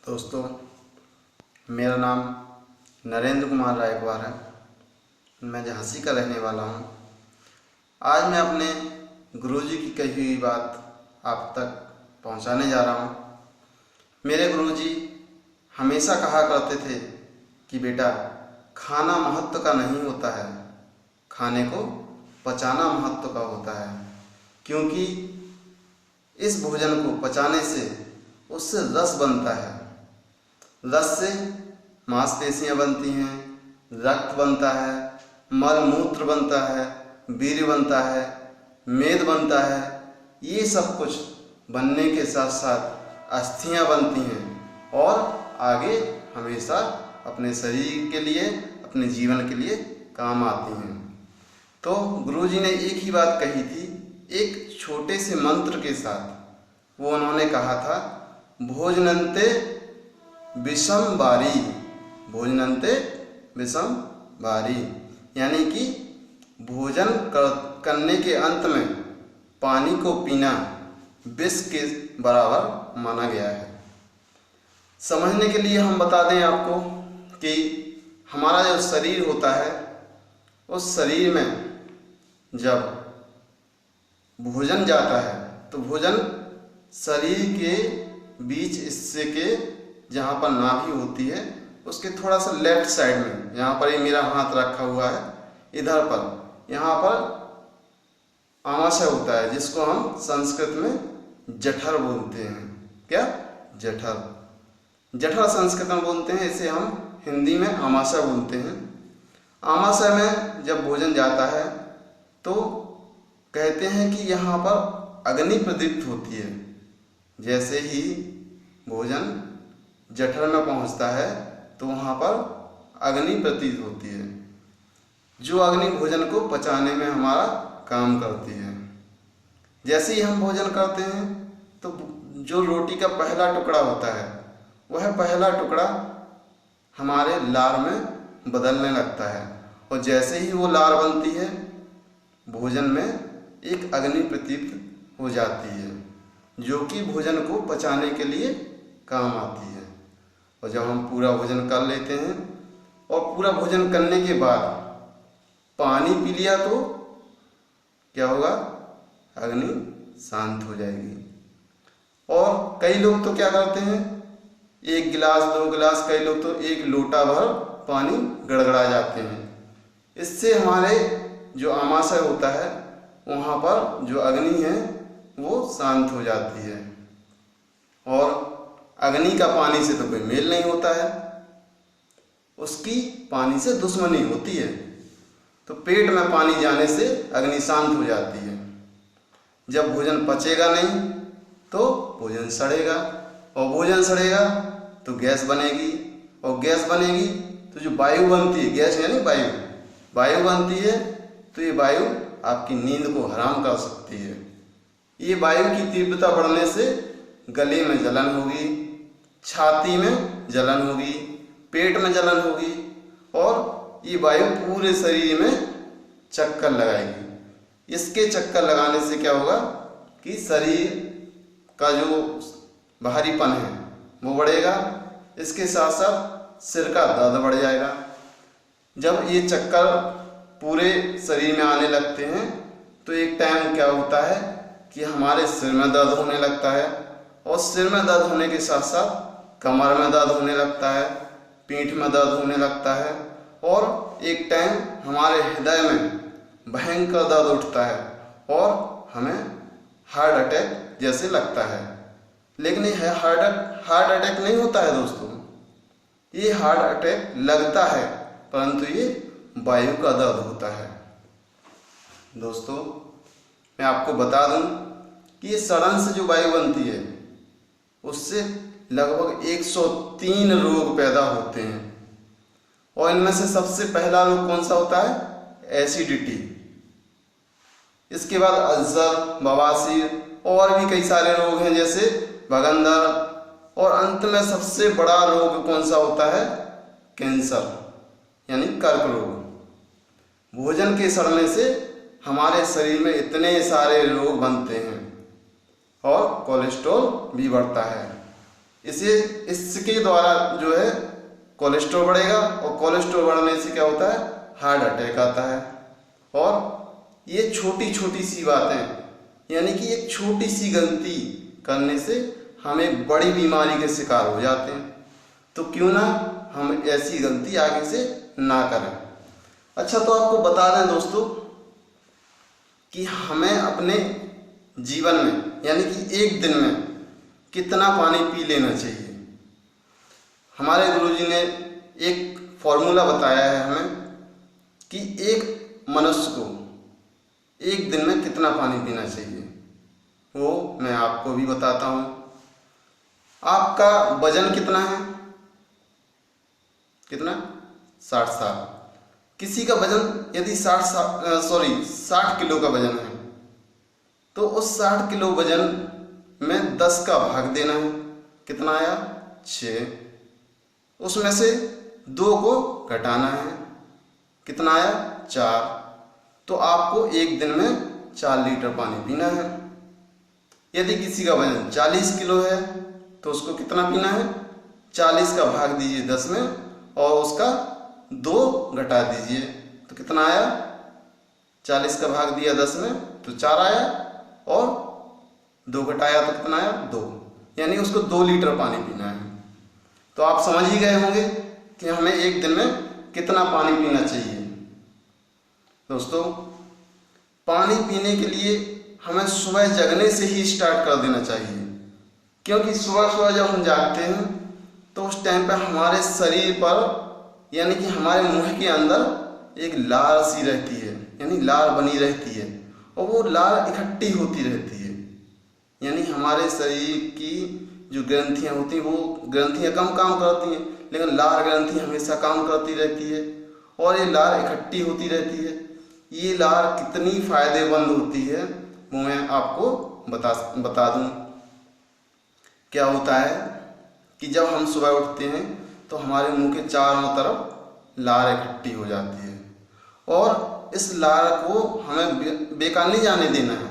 दोस्तों, मेरा नाम नरेंद्र कुमार रायकवार है। मैं झांसी का रहने वाला हूँ। आज मैं अपने गुरुजी की कही हुई बात आप तक पहुँचाने जा रहा हूँ। मेरे गुरुजी हमेशा कहा करते थे कि बेटा, खाना महत्व का नहीं होता है, खाने को पचाना महत्व का होता है। क्योंकि इस भोजन को पचाने से उससे रस बनता है। रस से मांसपेशियाँ बनती हैं, रक्त बनता है, मल मूत्र बनता है, वीर्य बनता है, मेद बनता है। ये सब कुछ बनने के साथ साथ अस्थियाँ बनती हैं और आगे हमेशा अपने शरीर के लिए, अपने जीवन के लिए काम आती हैं। तो गुरुजी ने एक ही बात कही थी, एक छोटे से मंत्र के साथ। वो उन्होंने कहा था, भोजनन्ते विषम बारी, भोजनन्ते विषम बारी, यानी कि भोजन करने के अंत में पानी को पीना विष के बराबर माना गया है। समझने के लिए हम बता दें आपको कि हमारा जो शरीर होता है, उस शरीर में जब भोजन जाता है तो भोजन शरीर के बीच हिस्से के जहाँ पर नाभि होती है उसके थोड़ा सा लेफ्ट साइड में, यहाँ पर ये मेरा हाथ रखा हुआ है, इधर पर यहाँ पर आमाशय होता है, जिसको हम संस्कृत में जठर बोलते हैं। क्या? जठर। जठर संस्कृत में बोलते हैं, इसे हम हिंदी में आमाशय बोलते हैं। आमाशय में जब भोजन जाता है तो कहते हैं कि यहाँ पर अग्नि प्रदीप्त होती है। जैसे ही भोजन जठर में पहुँचता है तो वहाँ पर अग्नि प्रतीत होती है, जो अग्नि भोजन को पचाने में हमारा काम करती है। जैसे ही हम भोजन करते हैं तो जो रोटी का पहला टुकड़ा होता है, वह पहला टुकड़ा हमारे लार में बदलने लगता है, और जैसे ही वो लार बनती है, भोजन में एक अग्नि प्रतीत हो जाती है, जो कि भोजन को पचाने के लिए काम आती है। और जब हम पूरा भोजन कर लेते हैं और पूरा भोजन करने के बाद पानी पी लिया तो क्या होगा? अग्नि शांत हो जाएगी। और कई लोग तो क्या करते हैं, एक गिलास, दो गिलास, कई लोग तो एक लोटा भर पानी गड़गड़ा जाते हैं। इससे हमारे जो आमाशय होता है, वहाँ पर जो अग्नि है वो शांत हो जाती है। और अग्नि का पानी से तो कोई मेल नहीं होता है, उसकी पानी से दुश्मनी होती है। तो पेट में पानी जाने से अग्नि शांत हो जाती है। जब भोजन पचेगा नहीं तो भोजन सड़ेगा, और भोजन सड़ेगा तो गैस बनेगी, और गैस बनेगी तो जो वायु बनती है, गैस यानी वायु, वायु बनती है, तो ये वायु आपकी नींद को हराम कर सकती है। ये वायु की तीव्रता बढ़ने से गले में जलन होगी, छाती में जलन होगी, पेट में जलन होगी, और ये वायु पूरे शरीर में चक्कर लगाएगी। इसके चक्कर लगाने से क्या होगा कि शरीर का जो भारीपन है वो बढ़ेगा, इसके साथ साथ सिर का दर्द बढ़ जाएगा। जब ये चक्कर पूरे शरीर में आने लगते हैं तो एक टाइम क्या होता है कि हमारे सिर में दर्द होने लगता है, और सिर में दर्द होने के साथ साथ कमर में दर्द होने लगता है, पीठ में दर्द होने लगता है, और एक टाइम हमारे हृदय में भयंकर दर्द उठता है और हमें हार्ट अटैक जैसे लगता है। लेकिन ये हार्ट अटैक नहीं होता है दोस्तों, ये हार्ट अटैक लगता है, परंतु ये वायु का दर्द होता है। दोस्तों, मैं आपको बता दूं कि ये सड़न से जो वायु बनती है, उससे लगभग 103 रोग पैदा होते हैं, और इनमें से सबसे पहला रोग कौन सा होता है? एसिडिटी। इसके बाद अल्सर, बवासीर, और भी कई सारे रोग हैं जैसे भगंदर, और अंत में सबसे बड़ा रोग कौन सा होता है? कैंसर यानी कर्क रोग। भोजन के सड़ने से हमारे शरीर में इतने सारे रोग बनते हैं, और कोलेस्ट्रॉल भी बढ़ता है। इसके द्वारा जो है कोलेस्ट्रॉल बढ़ेगा, और कोलेस्ट्रॉल बढ़ने से क्या होता है, हार्ट अटैक आता है। और ये छोटी छोटी सी बातें, यानी कि एक छोटी सी गलती करने से हम एक बड़ी बीमारी के शिकार हो जाते हैं। तो क्यों ना हम ऐसी गलती आगे से ना करें। अच्छा, तो आपको बता दें दोस्तों कि हमें अपने जीवन में, यानी कि एक दिन में कितना पानी पी लेना चाहिए। हमारे गुरुजी ने एक फॉर्मूला बताया है हमें कि एक मनुष्य को एक दिन में कितना पानी पीना चाहिए, वो मैं आपको भी बताता हूँ। आपका वजन कितना है, कितना, 60 साल। किसी का वजन यदि 60 किलो का वजन है, तो उस 60 किलो वजन में 10 का भाग देना है। कितना आया, 6। उसमें से 2 को घटाना है। कितना आया, 4। तो आपको एक दिन में 4 लीटर पानी पीना है। यदि किसी का वजन 40 किलो है तो उसको कितना पीना है, 40 का भाग दीजिए 10 में और उसका 2 घटा दीजिए। तो कितना आया, 40 का भाग दिया 10 में तो 4 आया, और 2 घटाया तो कितना आया, 2। यानी उसको 2 लीटर पानी पीना है। तो आप समझ ही गए होंगे कि हमें एक दिन में कितना पानी पीना चाहिए। दोस्तों, पानी पीने के लिए हमें सुबह जगने से ही स्टार्ट कर देना चाहिए, क्योंकि सुबह सुबह जब हम जागते हैं तो उस टाइम पर हमारे शरीर पर, यानी कि हमारे मुंह के अंदर एक लार सी रहती है, यानी लार बनी रहती है, और वो लार इकट्ठी होती रहती है। यानी हमारे शरीर की जो ग्रंथियां होती हैं, वो ग्रंथियां कम काम करती हैं, लेकिन लार ग्रंथि हमेशा काम करती रहती है, और ये लार इकट्ठी होती रहती है। ये लार कितनी फायदेमंद होती है वो मैं आपको बता दूं। क्या होता है कि जब हम सुबह उठते हैं तो हमारे मुंह के चारों तरफ लार इकट्ठी हो जाती है, और इस लार को हमें बेकार नहीं जाने देना है।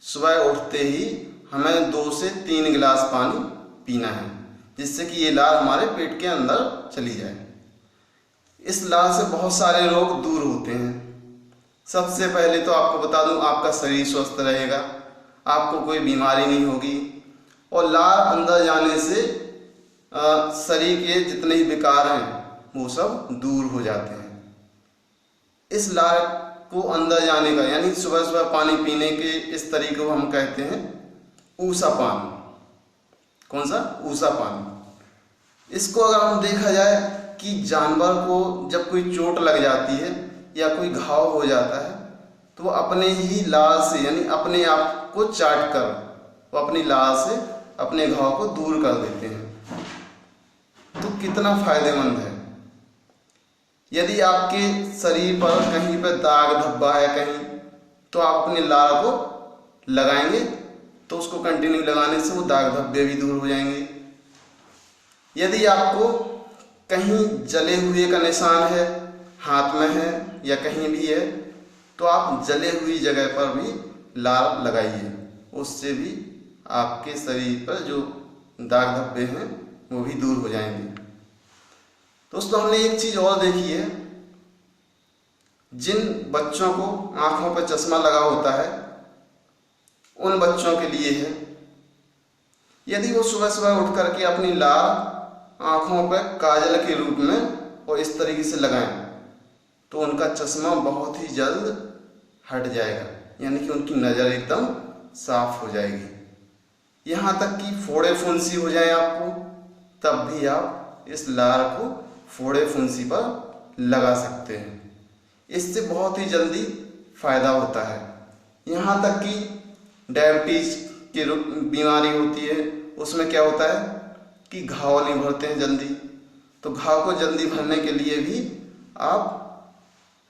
सुबह उठते ही हमें 2 से 3 गिलास पानी पीना है, जिससे कि ये लार हमारे पेट के अंदर चली जाए। इस लार से बहुत सारे रोग दूर होते हैं। सबसे पहले तो आपको बता दूं, आपका शरीर स्वस्थ रहेगा, आपको कोई बीमारी नहीं होगी, और लार अंदर जाने से शरीर के जितने ही विकार हैं वो सब दूर हो जाते हैं। इस लार को अंदर जाने का, यानी सुबह सुबह पानी पीने के इस तरीके को हम कहते हैं ऊषा पान। कौन सा, ऊषा पान। इसको अगर हम देखा जाए कि जानवर को जब कोई चोट लग जाती है या कोई घाव हो जाता है तो वो अपने ही लार से, यानी अपने आप को चाट कर वो अपनी लार से अपने घाव को दूर कर देते हैं। तो कितना फायदेमंद है। यदि आपके शरीर पर कहीं पर दाग धब्बा है कहीं, तो आप अपने लार को लगाएंगे तो उसको कंटिन्यू लगाने से वो दाग धब्बे भी दूर हो जाएंगे। यदि आपको कहीं जले हुए का निशान है, हाथ में है या कहीं भी है, तो आप जले हुई जगह पर भी लार लगाइए, उससे भी आपके शरीर पर जो दाग धब्बे हैं वो भी दूर हो जाएंगे। दोस्तों, हमने एक चीज और देखी है, जिन बच्चों को आंखों पर चश्मा लगा होता है उन बच्चों के लिए है, यदि वो सुबह सुबह उठ करके अपनी लार आंखों पर काजल के रूप में और इस तरीके से लगाएं तो उनका चश्मा बहुत ही जल्द हट जाएगा, यानी कि उनकी नज़र एकदम साफ हो जाएगी। यहाँ तक कि फोड़े फुंसी हो जाए आपको, तब भी आप इस लार को फोड़े फुंसी पर लगा सकते हैं। इससे बहुत ही जल्दी फायदा होता है। यहाँ तक कि डायबिटीज की बीमारी होती है, उसमें क्या होता है कि घाव नहीं भरते हैं जल्दी, तो घाव को जल्दी भरने के लिए भी आप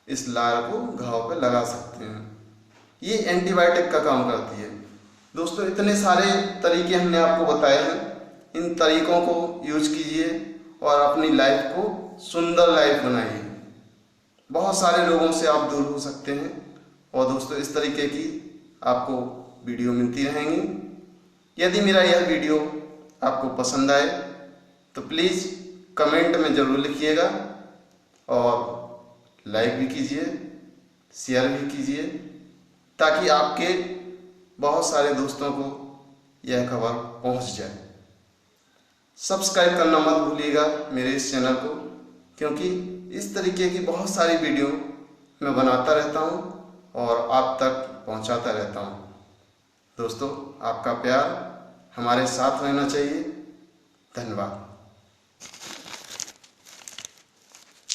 इस लार को घाव पे लगा सकते हैं। ये एंटीबायोटिक का काम करती है। दोस्तों, इतने सारे तरीके हमने आपको बताए हैं, इन तरीकों को यूज कीजिए और अपनी लाइफ को सुंदर लाइफ बनाइए। बहुत सारे रोगों से आप दूर हो सकते हैं। और दोस्तों, इस तरीके की आपको वीडियो मिलती रहेंगी। यदि मेरा यह वीडियो आपको पसंद आए तो प्लीज़ कमेंट में ज़रूर लिखिएगा और लाइक भी कीजिए, शेयर भी कीजिए, ताकि आपके बहुत सारे दोस्तों को यह खबर पहुंच जाए। सब्सक्राइब करना मत भूलिएगा मेरे इस चैनल को, क्योंकि इस तरीके की बहुत सारी वीडियो मैं बनाता रहता हूं और आप तक पहुंचाता रहता हूं। दोस्तों, आपका प्यार हमारे साथ रहना चाहिए। धन्यवाद।